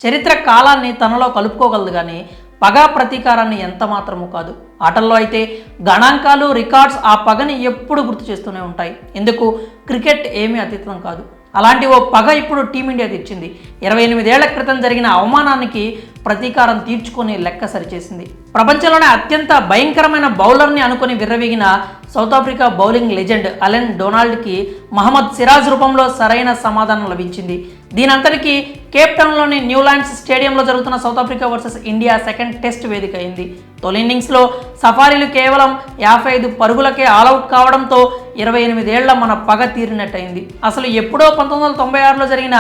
చరిత్ర కాలాన్ని తనలో కలుపుకోగలదు కానీ పగ ప్రతీకారాన్ని ఎంత మాత్రము కాదు. ఆటల్లో అయితే గణాంకాలు రికార్డ్స్ ఆ పగని ఎప్పుడు గుర్తు చేస్తూనే ఉంటాయి. ఎందుకు క్రికెట్ ఏమీ అతీతం కాదు. అలాంటి ఓ పగ ఇప్పుడు టీమిండియా తెచ్చింది. 28 ఏళ్ల క్రితం జరిగిన అవమానానికి ప్రతీకారం తీర్చుకొని లెక్క సరిచేసింది. ప్రపంచంలోనే అత్యంత భయంకరమైన బౌలర్ని అనుకుని విర్రవీగిన South Africa bowling legend Allan డొనాల్డ్కి మహమ్మద్ సిరాజ్ రూపంలో సరైన సమాధానం లభించింది. దీనంతటికీ కేప్టౌన్లోని న్యూలాండ్స్ స్టేడియంలో జరుగుతున్న South Africa versus India second test వేదిక అయింది. తొలి ఇన్నింగ్స్లో సఫారీలు కేవలం 55 పరుగులకే ఆలౌట్ కావడంతో 28 ఏళ్ల మన పగ తీరినట్టయింది. అసలు ఎప్పుడో 1996లో జరిగిన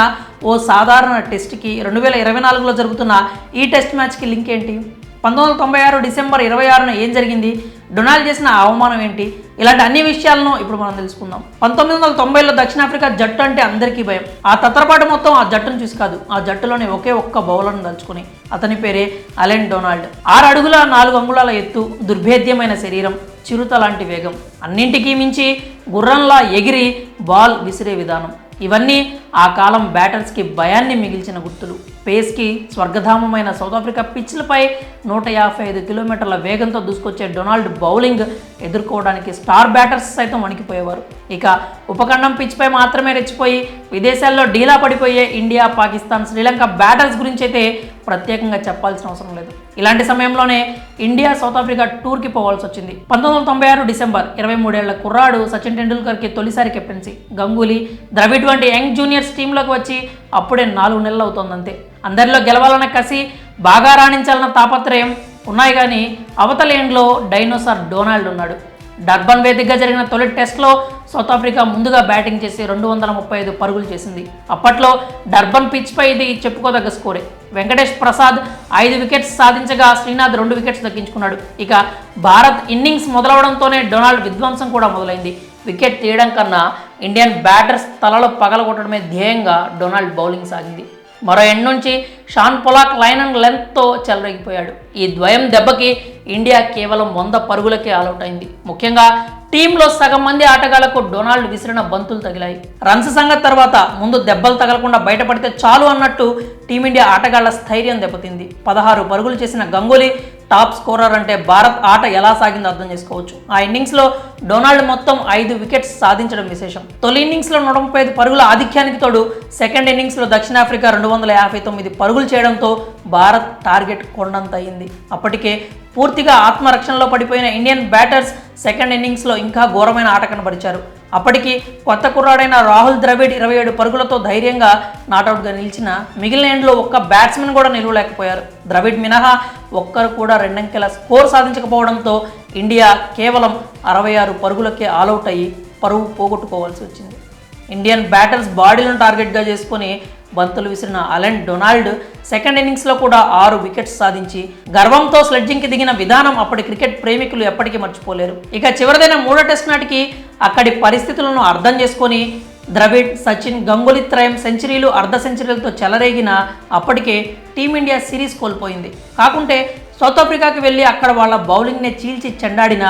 ఓ సాధారణ టెస్ట్కి 2024లో జరుగుతున్న ఈ టెస్ట్ మ్యాచ్కి లింక్ ఏంటి? 1996 డిసెంబర్ 26న ఏం జరిగింది? డొనాల్డ్ చేసిన అవమానం ఏంటి? ఇలాంటి అన్ని విషయాలను ఇప్పుడు మనం తెలుసుకుందాం. 1990లో దక్షిణాఫ్రికా జట్టు అంటే అందరికీ భయం. ఆ తత్రపాటు మొత్తం ఆ జట్టును చూసి కాదు, ఆ జట్టులోని ఒకే ఒక్క బౌలర్ను తలుచుకుని. అతని పేరే అలెన్ డొనాల్డ్. 6 అడుగుల 4 అంగుళాల ఎత్తు, దుర్భేద్యమైన శరీరం, చిరుత లాంటి వేగం, అన్నింటికీ మించి గుర్రంలా ఎగిరి బాల్ విసిరే విధానం, ఇవన్నీ ఆ కాలం బ్యాటర్స్కి భయాన్ని మిగిల్చిన గుర్తులు. పేస్కి స్వర్గధామమైన సౌత్ ఆఫ్రికా పిచ్లపై 155 కిలోమీటర్ల వేగంతో దూసుకొచ్చే డొనాల్డ్ బౌలింగ్ ఎదుర్కోవడానికి స్టార్ బ్యాటర్స్ సైతం వణికిపోయేవారు. ఇక ఉపఖండం పిచ్పై మాత్రమే రెచ్చిపోయి విదేశాల్లో డీలా పడిపోయే ఇండియా, పాకిస్తాన్, శ్రీలంక బ్యాటర్స్ గురించి అయితే ప్రత్యేకంగా చెప్పాల్సిన అవసరం లేదు. ఇలాంటి సమయంలోనే ఇండియా సౌత్ ఆఫ్రికా టూర్కి పోవాల్సి వచ్చింది. 1996 డిసెంబర్ 23 ఏళ్ల కుర్రాడు సచిన్ టెండూల్కర్కి తొలిసారి కెప్టెన్సీ. గంగూలీ, ద్రవిడ్ వంటి యంగ్ జూనియర్స్ టీంలోకి వచ్చి అప్పుడే 4 నెలలు అవుతోందంతే. అందరిలో గెలవాలన్న కసి, బాగా రాణించాలన్న తాపత్రయం ఉన్నాయి కానీ అవతల ఎండ్లో డైనోసార్ డొనాల్డ్ ఉన్నాడు. డర్బన్ వేదికగా జరిగిన తొలి టెస్ట్లో సౌత్ ఆఫ్రికా ముందుగా బ్యాటింగ్ చేసి 235 పరుగులు చేసింది. అప్పట్లో డర్బన్ పిచ్పై ఇది చెప్పుకోదగ్గ స్కోరే. వెంకటేష్ ప్రసాద్ 5 వికెట్స్ సాధించగా శ్రీనాథ్ 2 వికెట్స్ దక్కించుకున్నాడు. ఇక భారత్ ఇన్నింగ్స్ మొదలవడంతోనే డొనాల్డ్ విధ్వంసం కూడా మొదలైంది. వికెట్ తీయడం కన్నా ఇండియన్ బ్యాటర్స్ తలలో పగలగొట్టడమే ధ్యేయంగా డొనాల్డ్ బౌలింగ్ సాగింది. మరో ఎండ్ నుంచి షాన్ పొలాక్ లైన్ అండ్ లెంత్తో చెలరేగిపోయాడు. ఈ ద్వయం దెబ్బకి ఇండియా కేవలం 100 పరుగులకే ఆలౌట్ అయింది. ముఖ్యంగా టీంలో సగం మంది ఆటగాళ్లకు డొనాల్డ్ విసిరిన బంతులు తగిలాయి. రన్స్ సంగతి తర్వాత ముందు దెబ్బలు తగలకుండా బయటపడితే చాలు అన్నట్టు టీమిండియా ఆటగాళ్ల స్థైర్యం దెబ్బతింది. 16 పరుగులు చేసిన గంగూలీ టాప్ స్కోరర్ అంటే భారత్ ఆట ఎలా సాగిందో అర్థం చేసుకోవచ్చు. ఆ ఇన్నింగ్స్లో డొనాల్డ్ మొత్తం 5 వికెట్స్ సాధించడం విశేషం. తొలి ఇన్నింగ్స్లో 135 పరుగుల ఆధిక్యానికి తోడు సెకండ్ ఇన్నింగ్స్లో దక్షిణాఫ్రికా 259 పరుగులు చేయడంతో భారత్ టార్గెట్ కొండంత అయింది. అప్పటికే పూర్తిగా ఆత్మరక్షణలో పడిపోయిన ఇండియన్ బ్యాటర్స్ సెకండ్ ఇన్నింగ్స్లో ఇంకా ఘోరమైన ఆట కనబరిచారు. అప్పటికి కొత్త కుర్రాడైన రాహుల్ ద్రవిడ్ 27 పరుగులతో ధైర్యంగా నాటౌట్గా నిలిచిన మిగిలిన ఎండ్లో ఒక్క బ్యాట్స్మెన్ కూడా నిలవలేకపోయారు. ద్రవిడ్ మినహా ఒక్కరు కూడా 2 అంకెల స్కోర్ సాధించకపోవడంతో ఇండియా కేవలం 66 పరుగులకే ఆలౌట్ అయ్యి పరువు పోగొట్టుకోవాల్సి వచ్చింది. ఇండియన్ బ్యాటర్స్ బాడీలను టార్గెట్గా చేసుకుని బంతులు విసిరిన అలెన్ డొనాల్డ్ సెకండ్ ఇన్నింగ్స్లో కూడా 6 వికెట్స్ సాధించి గర్వంతో స్లెడ్జింగ్కి దిగిన విధానం అప్పటి క్రికెట్ ప్రేమికులు ఎప్పటికీ మర్చిపోలేరు. ఇక చివరిదైన 3వ టెస్ట్ నాటికి అక్కడి పరిస్థితులను అర్థం చేసుకొని ద్రవిడ్, సచిన్, గంగూలీ త్రయం సెంచరీలు, అర్ధ సెంచరీలతో చెలరేగిన అప్పటికే టీమిండియా సిరీస్ కోల్పోయింది. కాకుంటే సౌత్ ఆఫ్రికాకి వెళ్ళి అక్కడ వాళ్ళ బౌలింగ్నే చీల్చి చెండాడిన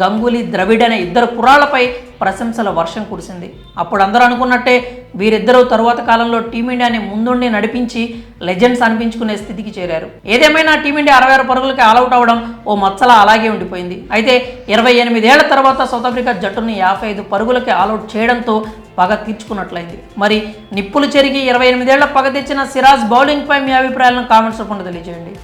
గంగూలీ, ద్రవిడ్ అనే 2 కుర్రాళ్లపై ప్రశంసల వర్షం కురిసింది. అప్పుడు అందరూ అనుకున్నట్టే వీరిద్దరూ తరువాత కాలంలో టీమిండియాని ముందుండి నడిపించి లెజెండ్స్ అనిపించుకునే స్థితికి చేరారు. ఏదేమైనా టీమిండియా 66 పరుగులకి ఆలౌట్ అవడం ఓ మచ్చలా అలాగే ఉండిపోయింది. అయితే 28 ఏళ్ల తర్వాత సౌత్ ఆఫ్రికా జట్టుని 55 పరుగులకి ఆలౌట్ చేయడంతో పగ తీర్చుకున్నట్లయింది. మరి నిప్పులు చెరిగి 28 ఏళ్ల పగ తెచ్చిన సిరాజ్ బౌలింగ్పై మీ అభిప్రాయాలను కామెంట్స్ రూపంలో తెలియజేయండి.